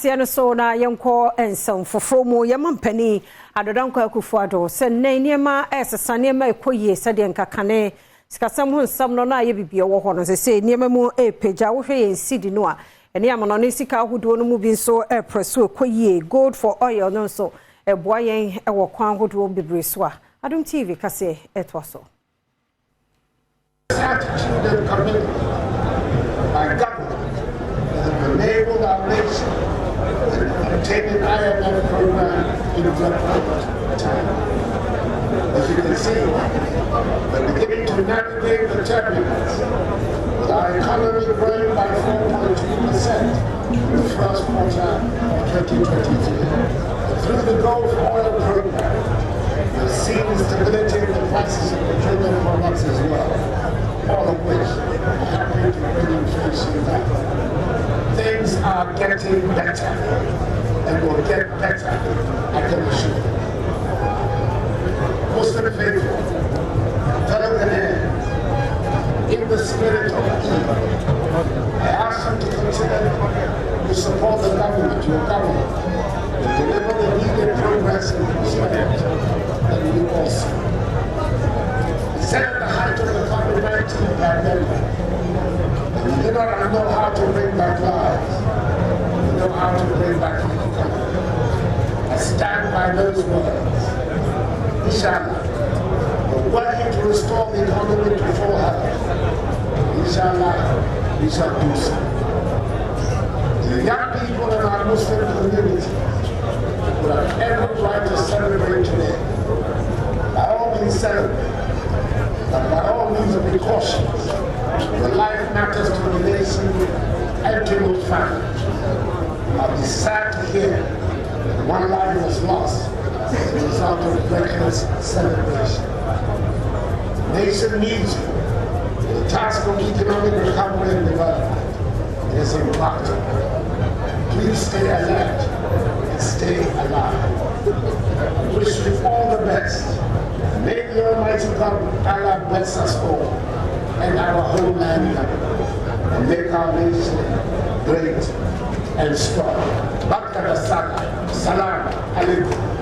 aseɛ no so na yɛnkɔ ensɛm foforo mu yɛmampani adodanko Akuffo Addo sɛ nneɛma ɛsesa nneɛma ɛkɔyie sɛdeɛ nkakane sikasɛm ho nsɛm no na ayɛ bibia wɔ hɔ no sɛ nneɛma mu ɛpagya wohwɛ yɛn sidi no a ɛne amano ne sika ahodoɔ no mu bi nso ɛprɛso ɛkɔyie gold for oil no nso ɛboa yɛn ɛwɔ kwan ahodoɔ bebree so a Adom TV Kasee ɛtoa so. Enabled our nation to take an IMF program in development time. As you can see, we're beginning to navigate the turbulence with our economy growing by 4.2% in the first quarter of 2023. Through the Gold for Oil program, we've seen stability in the prices of petroleum products as well, all of which are helping to bring inflation down. Things are getting better and will get better at the machine. Muslim faithful, fellow Ghanaians, in the spirit of Eid, I ask you to consider to support the government, your government, to deliver the needed progress and prosperity that we all see. Set at the height of the COVID-19 pandemic, we do not know how to bring back lives. We know how to bring back the economy. I stand by those words. Inshallah, we're working to restore the economy to full health. Inshallah, we shall do so. The young people in our Muslim community will have every right to celebrate today. By all means celebrate, but by all means be cautious. The life matters to the nation and to your family. I'll be sad to hear that one life was lost as a result of reckless celebration. The nation needs you. The task of economic recovery and development is imparted. Please stay alert and stay alive. I wish you all the best. May the Almighty God, Allah, bless us all and our homeland and make our nation great and strong. Salam alaikum.